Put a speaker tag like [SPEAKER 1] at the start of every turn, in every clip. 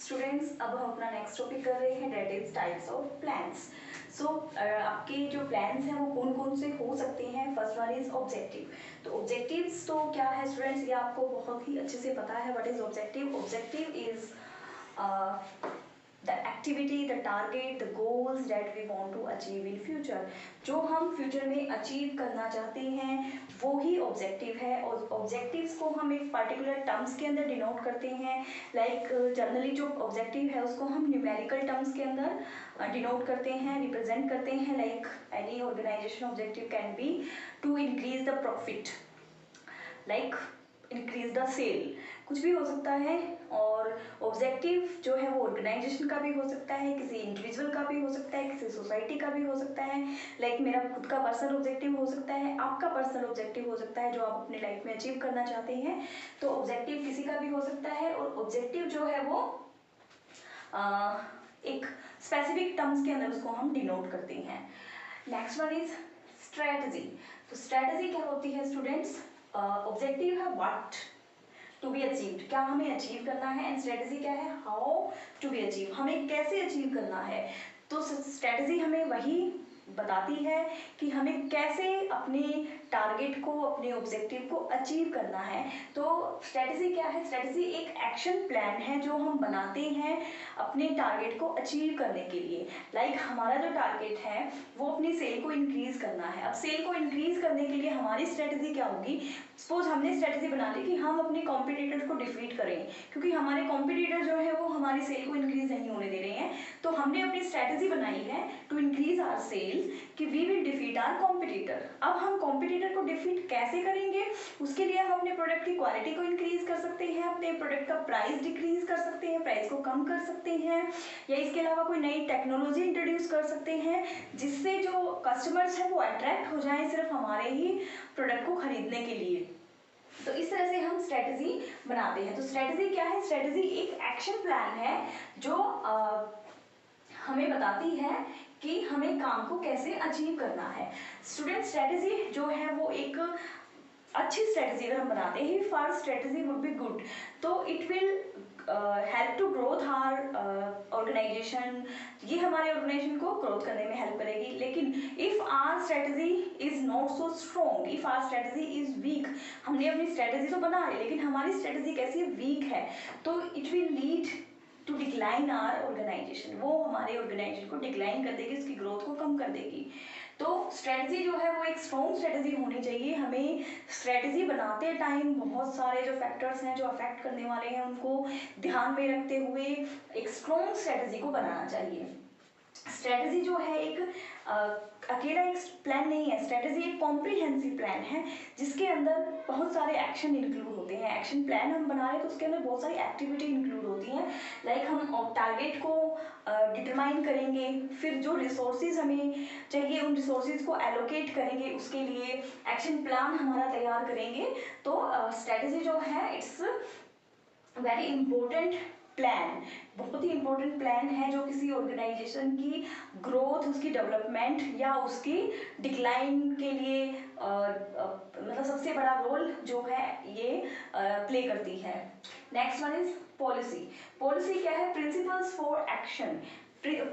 [SPEAKER 1] Students, अब हम अपना नेक्स्ट टॉपिक कर रहे हैं, that is types of plans. So आपके जो प्लान्स हैं वो कौन कौन से हो सकते हैं। First one is objective. तो ऑब्जेक्टिव्स तो क्या है स्टूडेंट्स, ये आपको बहुत ही अच्छे से पता है what is objective. Objective is the activity, the target, the goals that we want to achieve in future। जो हम फ्यूचर में अचीव करना चाहते हैं वो ही ऑब्जेक्टिव है। और ऑब्जेक्टिव्स को हम एक पर्टिकुलर टर्म्स के अंदर डिनोट करते हैं। लाइक जनरली जो ऑब्जेक्टिव है उसको हम न्यूमेरिकल टर्म्स के अंदर डिनोट करते हैं, रिप्रेजेंट करते हैं। Like any organization objective can be to increase the profit, like increase the sale, कुछ भी हो सकता है। और ऑब्जेक्टिव जो है वो ऑर्गेनाइजेशन का भी हो सकता है, किसी इंडिविजुअल का भी हो सकता है, किसी सोसाइटी का भी हो सकता है। लाइक मेरा खुद का पर्सनल ऑब्जेक्टिव हो सकता है, आपका पर्सनल ऑब्जेक्टिव हो सकता है जो आप अपने लाइफ में अचीव करना चाहते हैं। तो ऑब्जेक्टिव किसी का भी हो सकता है। और ऑब्जेक्टिव जो है वो एक स्पेसिफिक टर्म्स के अंदर उसको हम डिनोट करते हैं। Next one is strategy. तो स्ट्रेटजी क्या होती है स्टूडेंट्स, ऑब्जेक्टिव है व्हाट टू बी अचीव्ड, क्या हमें अचीव करना है, एंड स्ट्रेटजी क्या है, हाउ टू बी अचीव, हमें कैसे अचीव करना है। तो स्ट्रेटजी हमें वही बताती है कि हमें कैसे अपने टारगेट को, अपने ऑब्जेक्टिव को अचीव करना है। तो स्ट्रेटजी क्या है, स्ट्रेटजी एक एक्शन प्लान है जो हम बनाते हैं अपने टारगेट को अचीव करने के लिए। लाइक हमारा जो टारगेट है वो अपनी सेल को इंक्रीज करना है। अब सेल को इंक्रीज करने के लिए हमारी स्ट्रेटजी क्या होगी, सपोज हमने स्ट्रेटजी बना ली कि हम अपने कॉम्पिटिटर्स को डिफीट करें, क्योंकि हमारे कॉम्पिटिटर जो है वो हमारी सेल को इंक्रीज नहीं होने दे रहे हैं। तो हमने अपनी स्ट्रेटजी बनाई है टू इंक्रीज आवर सेल्स कि we will defeat our competitor. अब हम कॉम्पिटिटर को डिफीट कैसे करेंगे, उसके लिए हम अपने प्रोडक्ट की क्वालिटी को इंक्रीज कर सकते हैं, अपने प्रोडक्ट का प्राइस डिक्रीज कर सकते हैं, प्राइस को कम कर सकते हैं, या इसके अलावा कोई नई टेक्नोलॉजी इंट्रोड्यूस कर सकते हैं जिससे जो कस्टमर्स हैं वो अट्रैक्ट हो जाएं सिर्फ हमारे ही प्रोडक्ट को खरीदने के लिए। तो इस तरह से हम स्ट्रेटजी बनाते हैं। तो स्ट्रेटजी क्या है, स्ट्रेटजी एक एक्शन प्लान है जो हमें बताती है कि हमें काम को कैसे अचीव करना है। स्टूडेंट स्ट्रेटजी जो है वो एक अच्छी स्ट्रेटजी अगर हम बनाते हैं, for strategy would be good, तो it will help to growth our organisation, ये हमारे ऑर्गेनाइजेशन को ग्रोथ करने में हेल्प करेगी। लेकिन if our strategy is not so strong, if our strategy is weak, हमने अपनी स्ट्रेटजी तो बना ली लेकिन हमारी स्ट्रेटजी कैसी वीक है, तो it will lead to decline our organization, वो हमारे ऑर्गेनाइजेशन को डिक्लाइन कर देगी, उसकी ग्रोथ को कम कर देगी। तो स्ट्रेटजी जो है वो एक स्ट्रॉन्ग स्ट्रेटजी होनी चाहिए। हमें स्ट्रेटजी बनाते टाइम बहुत सारे जो फैक्टर्स हैं जो अफेक्ट करने वाले हैं उनको ध्यान में रखते हुए एक स्ट्रॉन्ग स्ट्रेटजी को बनाना चाहिए। स्ट्रेटजी जो है एक अकेला एक प्लान नहीं है, स्ट्रेटजी एक कॉम्प्रिहेंसिव प्लान है जिसके अंदर बहुत सारे एक्शन इंक्लूड होते हैं। एक्शन प्लान हम बना रहे हैं तो उसके अंदर बहुत सारी एक्टिविटी इंक्लूड होती हैं। लाइक हम टारगेट को डिटरमाइन करेंगे, फिर जो रिसोर्सेज हमें चाहिए उन रिसोर्सेज को एलोकेट करेंगे, उसके लिए एक्शन प्लान हमारा तैयार करेंगे। तो स्ट्रेटजी जो है इट्स वेरी इंपॉर्टेंट प्लान, बहुत ही इंपॉर्टेंट प्लान है जो किसी ऑर्गेनाइजेशन की ग्रोथ, उसकी डेवलपमेंट या उसकी डिक्लाइन के लिए मतलब सबसे बड़ा रोल जो है ये प्ले करती है। Next one is policy. Policy क्या है, प्रिंसिपल्स फॉर एक्शन।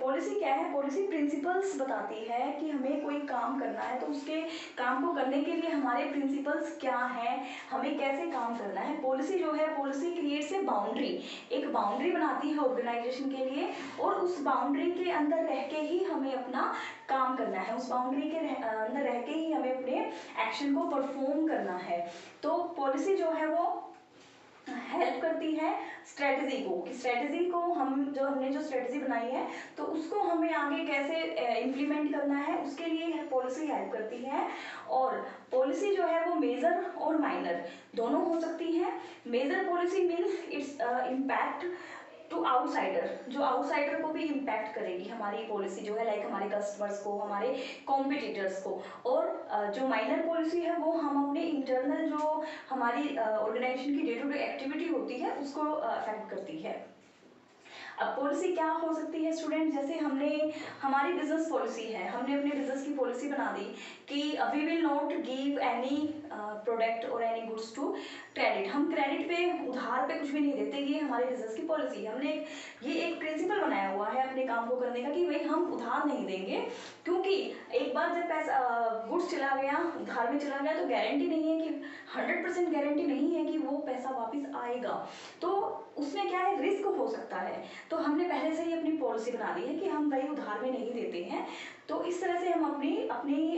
[SPEAKER 1] पॉलिसी क्या है, पॉलिसी प्रिंसिपल्स बताती है कि हमें कोई काम करना है तो उसके काम को करने के लिए हमारे प्रिंसिपल्स क्या हैं, हमें कैसे काम करना है। पॉलिसी जो है, पॉलिसी क्रिएट्स ए बाउंड्री, एक बाउंड्री बनाती है ऑर्गेनाइजेशन के लिए, और उस बाउंड्री के अंदर रह के ही हमें अपना काम करना है, उस बाउंड्री के अंदर रह के ही हमें अपने एक्शन को परफॉर्म करना है। तो पॉलिसी जो है वो हेल्प करती है स्ट्रेटजी को, कि स्ट्रेटजी को हमने जो स्ट्रेटजी बनाई है तो उसको हमें आगे कैसे इम्प्लीमेंट करना है उसके लिए पॉलिसी हेल्प करती है। और पॉलिसी जो है वो मेजर और माइनर दोनों हो सकती है। Major policy means it's impact to outsider, जो आउटसाइडर को भी इम्पैक्ट करेगी हमारी पॉलिसी जो है, लाइक हमारे कस्टमर्स को, हमारे कॉम्पिटिटर्स को। और जो माइनर पॉलिसी है वो हम अपने इंटरनल जो हमारी ऑर्गेनाइजेशन की डे टू डे एक्टिविटी होती है उसको अफेक्ट करती है। अब पॉलिसी क्या हो सकती है स्टूडेंट, जैसे हमारी बिजनेस पॉलिसी है, हमने अपने बिजनेस की पॉलिसी बना दी कि we will not give any product और एनी गुड्स टू क्रेडिट, हम क्रेडिट पे उधार पे कुछ भी नहीं देते, ये हमारी बिजनेस की पॉलिसी है। हमने ये एक प्रिंसिपल बनाया हुआ है अपने काम को करने का कि भाई हम उधार नहीं देंगे, क्योंकि एक बार जब पैसा गुड्स चला गया, उधार में चला गया, तो गारंटी नहीं है कि 100% गारंटी नहीं है कि वो पैसा वापस आएगा, तो उसमें क्या है, रिस्क हो सकता है। तो हमने पहले से ही अपनी पॉलिसी बना दी है कि हम भाई उधार में नहीं देते हैं। तो इस तरह से हम अपनी अपनी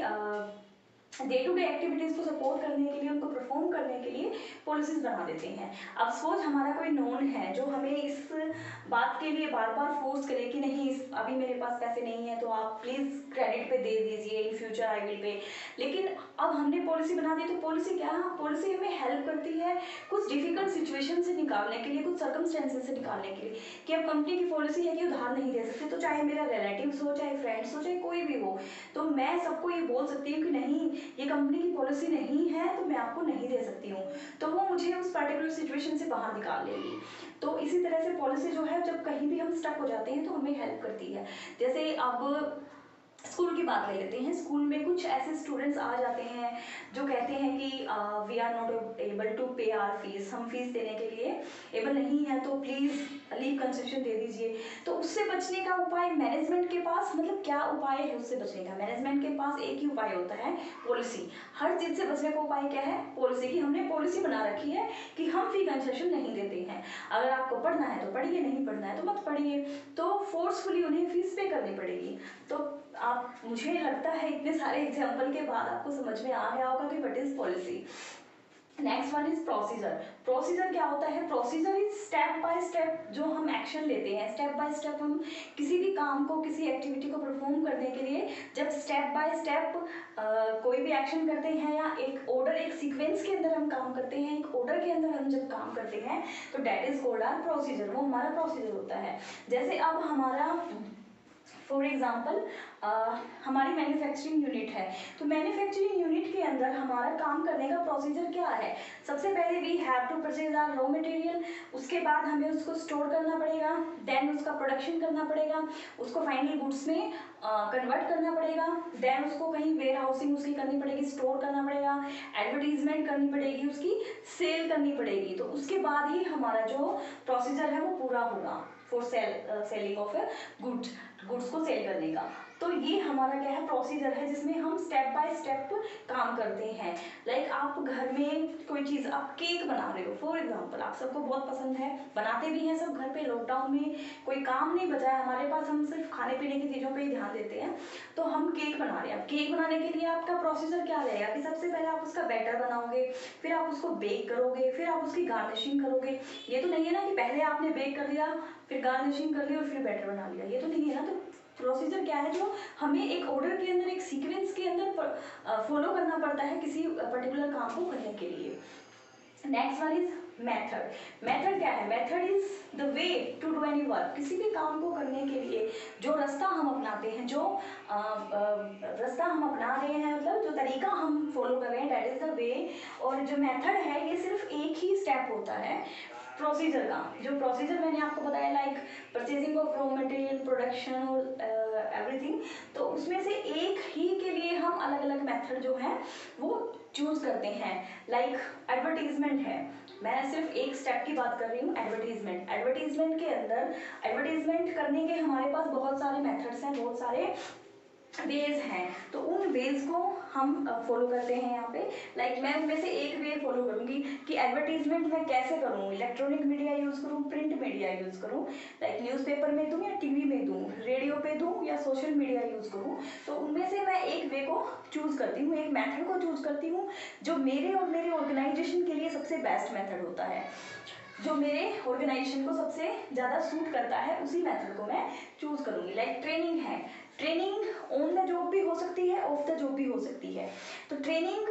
[SPEAKER 1] डे टू डे एक्टिविटीज़ को सपोर्ट करने के लिए, उनको परफॉर्म करने के लिए पॉलिसीज बना देते हैं। अब सपोज हमारा कोई नोन है जो हमें इस बात के लिए बार बार फोर्स करे कि नहीं अभी मेरे पास पैसे नहीं है तो आप प्लीज़ क्रेडिट पे दे दीजिए, in future I will pay. लेकिन अब हमने पॉलिसी बना दी, तो पॉलिसी क्या है, पॉलिसी हमें हेल्प करती है कुछ डिफिकल्ट सिचुएशन से निकालने के लिए, कुछ सर्कमस्टेंसेस से निकालने के लिए। कि अब कंपनी की पॉलिसी है कि उधार नहीं दे सकते, तो चाहे मेरा रिलेटिव्स हो, चाहे फ्रेंड्स हो, चाहे कोई भी हो, तो मैं सबको ये बोल सकती हूँ कि नहीं ये कंपनी की पॉलिसी नहीं है तो मैं आपको नहीं दे सकती हूँ, तो वो मुझे उस पर्टिकुलर सिचुएशन से बाहर निकाल लेगी। तो इसी तरह से पॉलिसी जो है, जब कहीं भी हम स्टक हो जाते हैं तो हमें हेल्प करती है। जैसे अब स्कूल की बात ले लेते हैं, स्कूल में कुछ ऐसे स्टूडेंट्स आ जाते हैं जो कहते हैं कि we are not able to pay our fees, हम फीस देने के लिए एबल नहीं है, तो प्लीज़ लीव कंसेशन दे दीजिए। तो उससे बचने का उपाय मैनेजमेंट के पास, मतलब क्या उपाय है उससे बचने का, मैनेजमेंट के पास एक ही उपाय होता है, पॉलिसी। हर चीज़ से बचने का उपाय क्या है, पॉलिसी। की हमने पॉलिसी बना रखी है कि हम फी कंसेशन नहीं देते हैं, अगर आपको पढ़ना है तो पढ़िए, नहीं पढ़ना है तो मत पढ़िए, तो फोर्सफुली उन्हें फीस पे करनी पड़ेगी। तो आप, मुझे लगता है इतने सारे एग्जाम्पल के बाद आपको समझ में आ गया होगा कि what is policy. Next one is procedure. Procedure क्या होता है, procedure is step by step जो हम एक्शन लेते हैं, स्टेप बाय स्टेप हम किसी भी काम को, किसी एक्टिविटी को परफॉर्म करने के लिए जब स्टेप बाय स्टेप कोई भी एक्शन करते हैं, या एक ऑर्डर, एक सीक्वेंस के अंदर हम काम करते हैं, एक ऑर्डर के अंदर हम जब काम करते हैं, तो that is called our procedure, वो हमारा प्रोसीजर होता है। जैसे अब हमारा फॉर एग्जाम्पल हमारी मैन्युफैक्चरिंग यूनिट है, तो मैन्युफैक्चरिंग यूनिट के अंदर हमारा काम करने का प्रोसीजर क्या है, सबसे पहले we have to purchase our raw material, उसके बाद हमें उसको स्टोर करना पड़ेगा, देन उसका प्रोडक्शन करना पड़ेगा, उसको फाइनल गुड्स में कन्वर्ट करना पड़ेगा, देन उसको कहीं वेयर हाउसिंग उसकी करनी पड़ेगी, स्टोर करना पड़ेगा, एडवर्टीजमेंट करनी पड़ेगी, उसकी सेल करनी पड़ेगी, तो उसके बाद ही हमारा जो प्रोसीजर है वो पूरा होगा फॉर सेलिंग ऑफ गुड्स को सेल करने का। तो ये हमारा क्या है, प्रोसीजर है, जिसमें हम स्टेप बाय स्टेप काम करते हैं। लाइक आप घर में कोई चीज़, आप केक बना रहे हो फॉर एग्जांपल, आप सबको बहुत पसंद है, बनाते भी हैं सब घर पे, लॉकडाउन में कोई काम नहीं बचा है हमारे पास, हम सिर्फ खाने पीने की चीज़ों पे ही ध्यान देते हैं, तो हम केक बना रहे हैं। अब केक बनाने के लिए आपका प्रोसीजर क्या रहेगा कि सबसे पहले आप उसका बैटर बनाओगे, फिर आप उसको बेक करोगे, फिर आप उसकी गार्निशिंग करोगे। ये तो नहीं है ना कि पहले आपने बेक कर दिया, फिर गार्निशिंग कर ली और फिर बैटर बना लिया, ये तो नहीं है ना। तो प्रोसीजर क्या है, जो हमें एक ऑर्डर के अंदर, एक सीक्वेंस के अंदर फॉलो करना पड़ता है किसी पर्टिकुलर काम को करने के लिए। Next one is method. Method क्या है, method is the way to do any work, किसी भी काम को करने के लिए जो रास्ता हम अपनाते हैं, जो रास्ता हम अपना रहे हैं, मतलब जो तरीका हम फॉलो कर रहे हैं, दैट इज द वे। और जो मेथड है ये सिर्फ एक ही स्टेप होता है प्रोसीजर का। जो प्रोसीजर मैंने आपको बताया, like purchasing of raw material, production और एवरीथिंग, तो उसमें से एक ही के लिए हम अलग अलग मेथड जो है वो चूज करते हैं। लाइक एडवर्टीजमेंट है, मैं सिर्फ एक स्टेप की बात कर रही हूँ, एडवर्टीजमेंट। एडवर्टीजमेंट के अंदर एडवर्टीजमेंट करने के हमारे पास बहुत सारे मेथड्स हैं, बहुत सारे वेज हैं, तो उन वेज को हम फॉलो करते हैं यहाँ पे। लाइक मैं उनमें से एक वे फॉलो करूँगी कि एडवर्टीजमेंट मैं कैसे करूँ, इलेक्ट्रॉनिक मीडिया यूज़ करूँ, प्रिंट मीडिया यूज़ करूँ, लाइक न्यूज़पेपर में दूँ या टीवी में दूँ, रेडियो पे दूँ या सोशल मीडिया यूज़ करूँ। तो उनमें से मैं एक वे को चूज़ करती हूँ, एक मेथड को चूज़ करती हूँ जो मेरे और मेरे ऑर्गेनाइजेशन के लिए सबसे बेस्ट मेथड होता है, जो मेरे ऑर्गेनाइजेशन को सबसे ज़्यादा सूट करता है, उसी मेथड को मैं चूज़ करूँगी। लाइक ट्रेनिंग है, ट्रेनिंग ऑन द जॉब भी हो सकती है, ऑफ द जॉब भी हो सकती है। तो ट्रेनिंग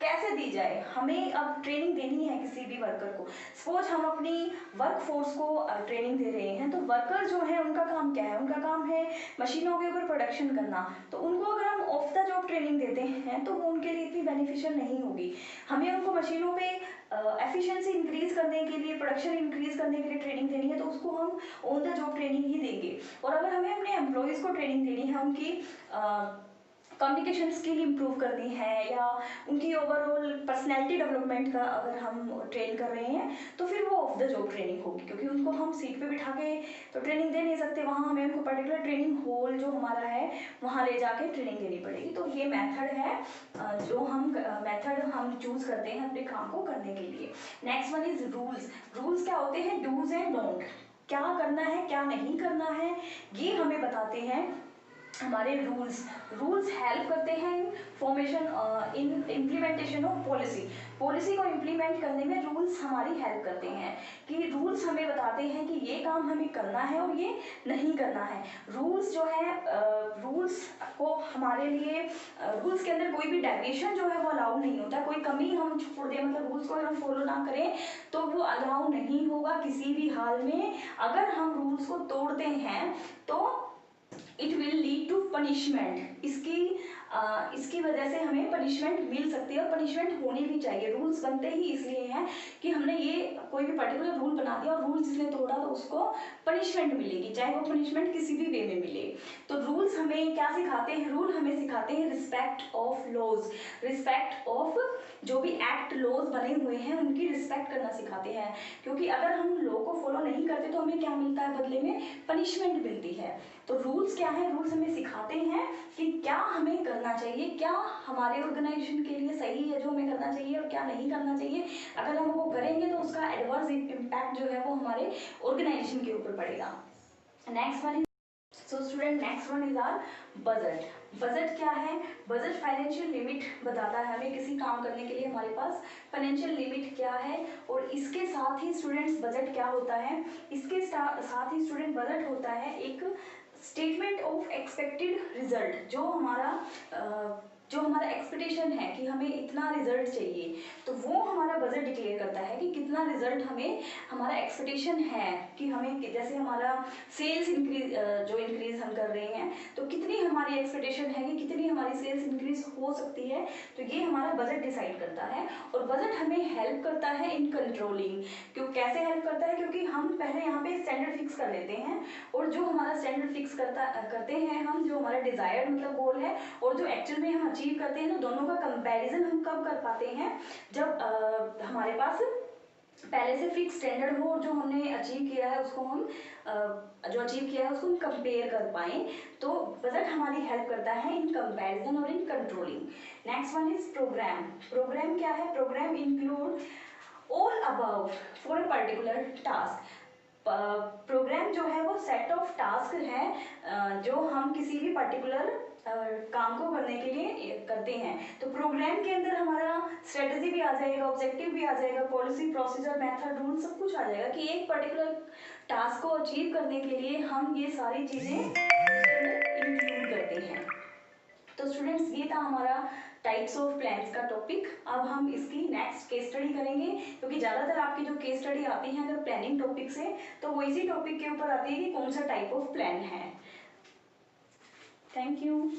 [SPEAKER 1] कैसे दी जाए, हमें अब ट्रेनिंग देनी है किसी भी वर्कर को। सपोज हम अपनी वर्क फोर्स को ट्रेनिंग दे रहे हैं, तो वर्कर जो है उनका काम क्या है, उनका काम है मशीनों के ऊपर प्रोडक्शन करना। तो उनको अगर हम ऑफ द जॉब ट्रेनिंग देते हैं तो वो उनके लिए इतनी बेनिफिशियल नहीं होगी। हमें उनको मशीनों पे एफिशिएंसी इंक्रीज करने के लिए, प्रोडक्शन इंक्रीज करने के लिए ट्रेनिंग देनी है तो उसको हम ऑन द जॉब ट्रेनिंग ही देंगे। और अगर हमें अपने एम्प्लॉयज़ को ट्रेनिंग देनी है, उनकी कम्युनिकेशन स्किल इंप्रूव करनी है या उनकी ओवरऑल पर्सनैलिटी डेवलपमेंट का अगर हम ट्रेन कर रहे हैं तो फिर वो ऑफ द जॉब ट्रेनिंग होगी, क्योंकि उनको हम सीट पे बिठा के तो ट्रेनिंग दे नहीं सकते, वहाँ हमें उनको पर्टिकुलर ट्रेनिंग हॉल जो हमारा है वहाँ ले जाके ट्रेनिंग देनी पड़ेगी। तो ये मेथड है जो हम मेथड हम चूज करते हैं अपने काम को करने के लिए। Next one is rules. Rules क्या होते हैं? डूज एंड डोंट, क्या करना है क्या नहीं करना है ये हमें बताते हैं हमारे रूल्स हेल्प करते हैं in formation in implementation of policy को इम्प्लीमेंट करने में रूल्स हमारी हेल्प करते हैं कि रूल्स हमें बताते हैं कि ये काम हमें करना है और ये नहीं करना है। रूल्स जो है रूल्स को हमारे लिए रूल्स के अंदर कोई भी डेविएशन जो है वो अलाउ नहीं होता, कोई कमी हम छोड़ दें, मतलब रूल्स को हम फॉलो ना करें तो वो अलाउ नहीं होगा किसी भी हाल में। अगर हम रूल्स को तोड़ते हैं तो it will lead to punishment, इसकी वजह से हमें पनिशमेंट मिल सकती है और पनिशमेंट होनी भी चाहिए। रूल्स बनते ही इसलिए हैं कि हमने ये कोई भी पर्टिकुलर रूल बना दिया और रूल जिसने तोड़ा तो उसको पनिशमेंट मिलेगी, चाहे वो पनिशमेंट किसी भी वे में मिले। तो रूल्स हमें क्या सिखाते हैं? रूल हमें सिखाते हैं respect of laws, respect of जो भी एक्ट लॉज बने हुए हैं उनकी रिस्पेक्ट करना सिखाते हैं, क्योंकि अगर हम लॉ को फॉलो नहीं करते तो हमें क्या मिलता है बदले में? पनिशमेंट मिलती है। तो रूल्स क्या है? रूल्स हमें सिखाते हैं कि क्या हमें करना चाहिए, क्या हमारे ऑर्गेनाइजेशन के लिए सही है जो हमें करना चाहिए और क्या नहीं करना चाहिए। अगर हम वो करेंगे तो उसका एडवर्स इम्पैक्ट जो है वो हमारे ऑर्गेनाइजेशन के ऊपर पड़ेगा। Next one, so student next one is our budget. Budget क्या है? बजट फाइनेंशियल लिमिट बताता है हमें किसी काम करने के लिए हमारे पास फाइनेंशियल लिमिट क्या है। और इसके साथ ही स्टूडेंट्स बजट क्या होता है? इसके साथ ही स्टूडेंट बजट होता है एक स्टेटमेंट ऑफ एक्सपेक्टेड रिजल्ट, जो हमारा एक्सपेक्टेशन है कि हमें इतना रिजल्ट चाहिए, तो वो हमारा बजट डिक्लेयर करता है कि कितना रिजल्ट हमें हमारा एक्सपेक्टेशन है कि हमें, जैसे हमारा सेल्स इंक्रीज हम कर रहे हैं तो कितनी हमारी एक्सपेक्टेशन है कि कितनी हमारी सेल्स इंक्रीज हो सकती है, तो ये हमारा बजट डिसाइड करता है। और बजट हमें हेल्प करता है इन कंट्रोलिंग। कैसे हेल्प करता है? क्योंकि हम पहले यहाँ पे स्टैंडर्ड फिक्स कर लेते हैं और जो हमारा स्टैंडर्ड फिक्स करते हैं हम, जो हमारा डिजायर्ड मतलब गोल है और जो एक्चुअल में हम अचीव करते हैं, तो दोनों का कंपैरिजन हम कब कर पाते हैं? जब हमारे पास पहले से फिक्स स्टैंडर्ड हो और जो हमने अचीव किया है उसको हम कंपेयर कर पाए। तो बजट हमारी हेल्प करता है इन कंपैरिजन और in controlling. Next one is programme. Programme क्या है? Programme include all above for a particular task. Programme जो है वो सेट ऑफ टास्क है जो हम किसी भी पर्टिकुलर काम को करने के लिए करते हैं। तो प्रोग्राम के अंदर हमारा स्ट्रेटजी भी आ जाएगा, ऑब्जेक्टिव भी आ जाएगा, पॉलिसी, प्रोसीजर, मेथड, रूल सब कुछ आ जाएगा कि एक पर्टिकुलर टास्क को अचीव करने के लिए हम ये सारी चीज़ें इंक्लूड करते हैं। तो स्टूडेंट्स ये था हमारा टाइप्स ऑफ प्लान्स का टॉपिक। अब हम इसकी नेक्स्ट केस स्टडी करेंगे, क्योंकि ज़्यादातर आपकी जो केस स्टडी आती है अगर प्लानिंग टॉपिक से तो वो इसी टॉपिक के ऊपर आती है कि कौन सा टाइप ऑफ प्लान है। Thank you.